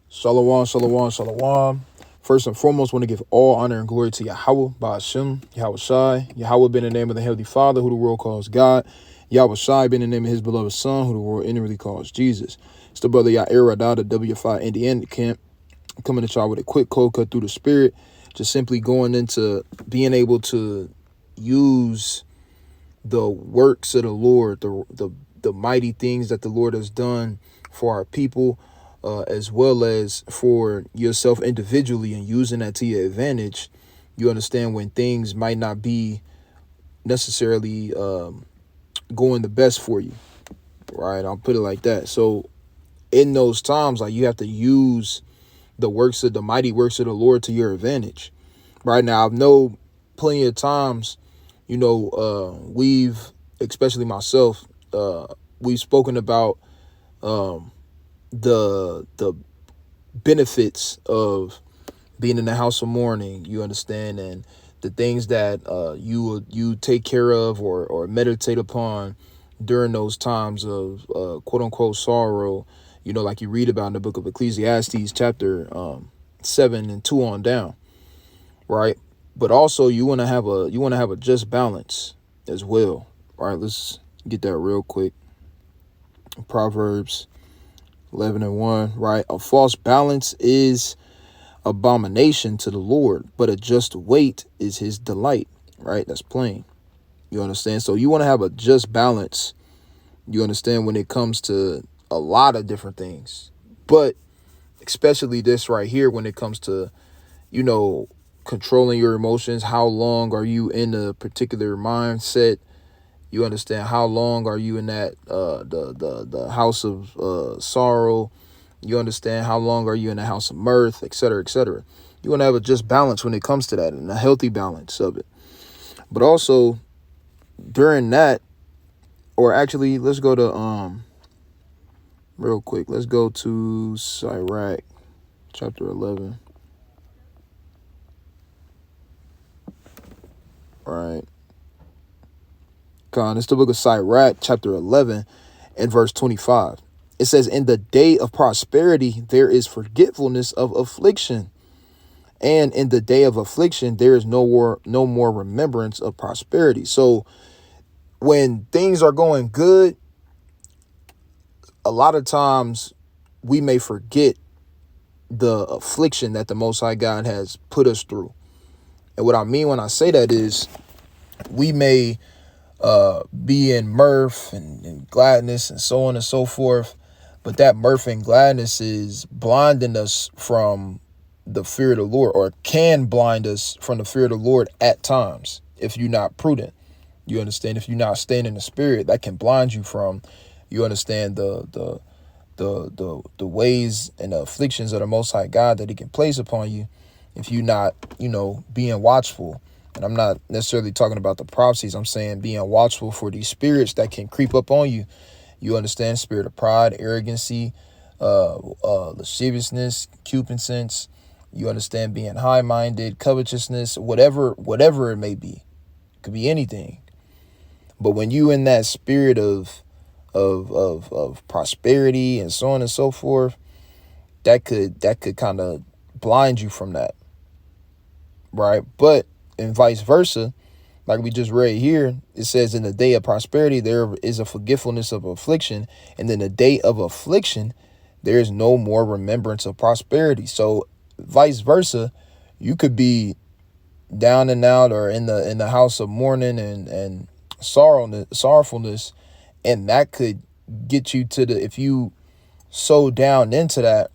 Shalom, shalom, shalom. First and foremost, want to give all honor and glory to Yahweh, Ba'ashem, Yahweh Shai. Yahweh been in the name of the Heavenly Father, who the world calls God. Yahweh Shai been in the name of his beloved Son, who the world inwardly calls Jesus. It's the brother Yair Radah, the WFI Indiana camp, coming to y'all with a quick cold cut through the spirit. Just simply going into being able to use the works of the Lord, the mighty things that the Lord has done for our people, as well as for yourself individually, and using that to your advantage. You understand when things might not be necessarily going the best for you, right? I'll put it like that. So in those times, like, you have to use the mighty works of the Lord to your advantage. Right now, I know plenty of times, we've, especially myself, we've spoken about the benefits of being in the house of mourning, you understand, and the things that you take care of or meditate upon during those times of quote unquote sorrow, like you read about in the book of Ecclesiastes chapter 7 and 2 on down, right? But also you want to have a just balance as well, right? Let's get that real quick. Proverbs 11 and 1, right? A false balance is abomination to the Lord, but a just weight is his delight, right? That's plain. You understand? So you want to have a just balance, you understand, when it comes to a lot of different things, but especially this right here, when it comes to, controlling your emotions. How long are you in a particular mindset? You understand? How long are you in that the house of sorrow? You understand? How long are you in the house of mirth, et cetera, et cetera? You want to have a just balance when it comes to that, and a healthy balance of it. But also during that, or actually, let's go to real quick. Let's go to Sirach chapter 11. All right. It's the book of Sirach chapter 11 and verse 25. It says, in the day of prosperity, there is forgetfulness of affliction. And in the day of affliction, there is no more remembrance of prosperity. So when things are going good, a lot of times we may forget the affliction that the Most High God has put us through. And what I mean when I say that is, we may be in mirth and gladness and so on and so forth, but that mirth and gladness is blinding us from the fear of the Lord, or can blind us from the fear of the Lord at times if you're not prudent. You understand? If you're not staying in the spirit, that can blind you from, you understand, the ways and the afflictions of the Most High God that he can place upon you if you're not, being watchful. And I'm not necessarily talking about the prophecies. I'm saying being watchful for these spirits that can creep up on you. You understand? Spirit of pride, arrogancy, lasciviousness, concupiscence. You understand? Being high-minded, covetousness, whatever it may be. It could be anything. But when you in that spirit of prosperity and so on and so forth, that could kind of blind you from that, right? But and vice versa, like we just read here, it says, in the day of prosperity, there is a forgetfulness of affliction. And in the day of affliction, there is no more remembrance of prosperity. So vice versa, you could be down and out, or in the house of mourning and sorrowfulness. And that could get you to if you so down into that,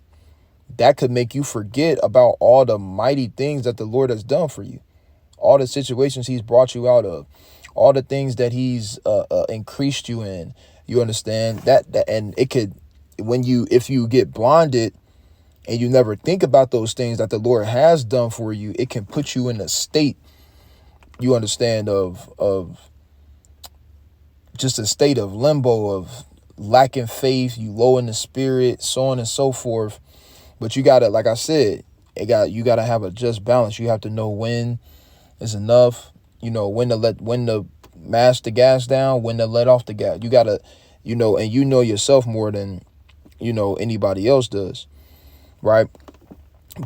that could make you forget about all the mighty things that the Lord has done for you. All the situations he's brought you out of, all the things that he's increased you in. You understand that, and it could, if you get blinded and you never think about those things that the Lord has done for you, it can put you in a state, you understand, of just a state of limbo, of lacking faith, you low in the spirit, so on and so forth. But you gotta, like I said, you gotta have a just balance. You have to know when is enough, when to mash the gas down, when to let off the gas. You gotta, and you know yourself more than, anybody else does. right?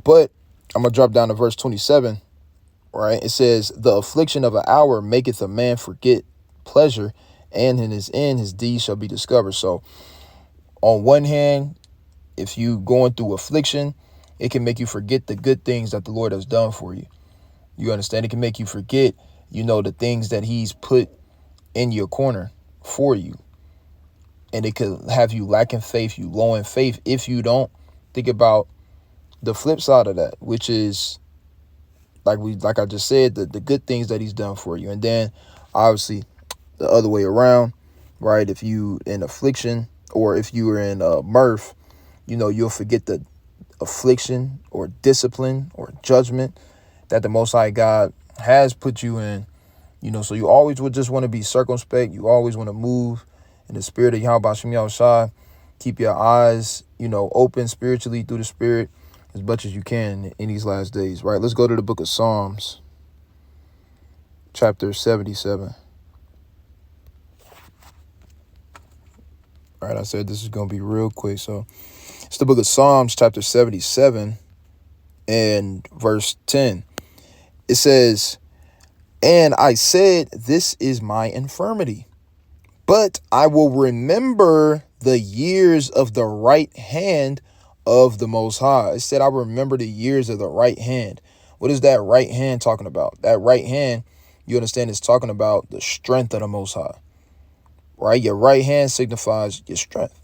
But I'm going to drop down to verse 27, right? It says, the affliction of an hour maketh a man forget pleasure, and in his end his deeds shall be discovered. So on one hand, if you going through affliction, it can make you forget the good things that the Lord has done for you. You understand? It can make you forget, the things that he's put in your corner for you. And it could have you lacking faith, you low in faith, if you don't think about the flip side of that, which is like I just said, the good things that he's done for you. And then obviously the other way around, right? If you in affliction, or if you are in mirth, you'll forget the affliction or discipline or judgment that the Most High God has put you in. So you always would just want to be circumspect. You always want to move in the spirit of Yahweh Shem Yahushua. Keep your eyes, open spiritually through the Spirit as much as you can in these last days, right? Let's go to the book of Psalms, chapter 77. All right, I said this is going to be real quick. So it's the book of Psalms, chapter 77 and verse 10. It says, and I said, this is my infirmity, but I will remember the years of the right hand of the Most High. It said, I remember the years of the right hand. What is that right hand talking about? That right hand, you understand, is talking about the strength of the Most High, right? Your right hand signifies your strength.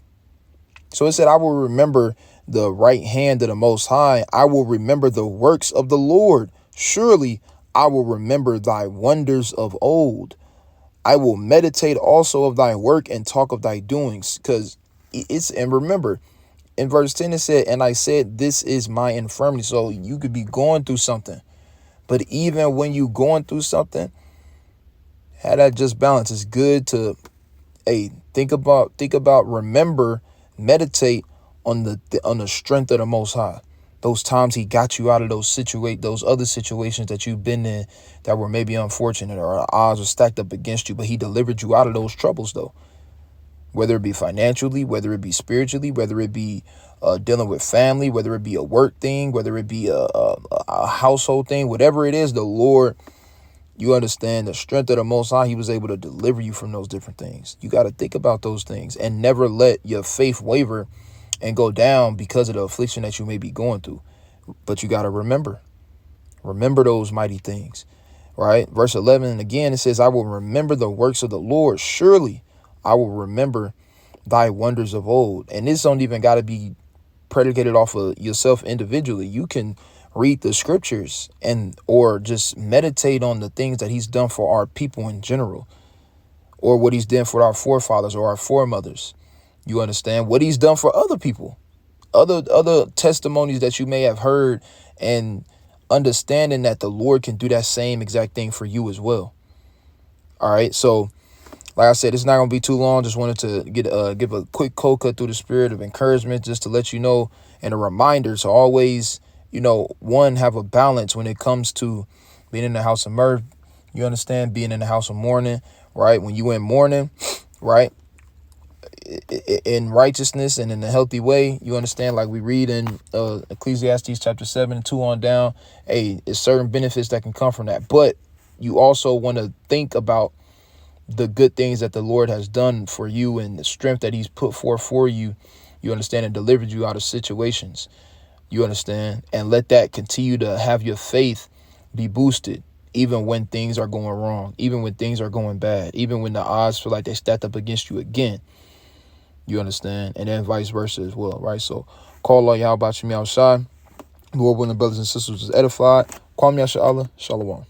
So it said, I will remember the right hand of the Most High. I will remember the works of the Lord. Surely I will remember thy wonders of old. I will meditate also of thy work and talk of thy doings. And remember, in verse 10 it said, and I said, this is my infirmity. So you could be going through something, but even when you going through something, have that just balance. It's good to, think about, remember, meditate on the strength of the Most High. Those times he got you out of those other situations that you've been in that were maybe unfortunate, or the odds were stacked up against you, but he delivered you out of those troubles though. Whether it be financially, whether it be spiritually, whether it be dealing with family, whether it be a work thing, whether it be a household thing, whatever it is, the Lord, you understand the strength of the Most High, he was able to deliver you from those different things. You got to think about those things and never let your faith waver and go down because of the affliction that you may be going through. But you got to remember those mighty things, right? Verse 11, and again, it says, I will remember the works of the Lord. Surely I will remember thy wonders of old. And this don't even got to be predicated off of yourself individually. You can read the scriptures or just meditate on the things that he's done for our people in general, or what he's done for our forefathers or our foremothers. You understand what he's done for other people, other testimonies that you may have heard, and understanding that the Lord can do that same exact thing for you as well. All right. So like I said, it's not going to be too long. Just wanted to give a quick cold cut through the spirit of encouragement, just to let you know, and a reminder to always, one, have a balance when it comes to being in the house of mirth. You understand, being in the house of mourning, right? When you in mourning, right, in righteousness and in a healthy way, you understand, like we read in Ecclesiastes chapter 7:2 on down, it's certain benefits that can come from that. But you also want to think about the good things that the Lord has done for you and the strength that he's put forth for you. You understand, and delivered you out of situations. You understand, and let that continue to have your faith be boosted, even when things are going wrong, even when things are going bad, even when the odds feel like they stacked up against you again. You understand, and then vice versa as well, right? So call Allah Yahweh Shem Yahushua. Lord, when the brothers and sisters is edified, Kwame Yasha Allah, Shalom.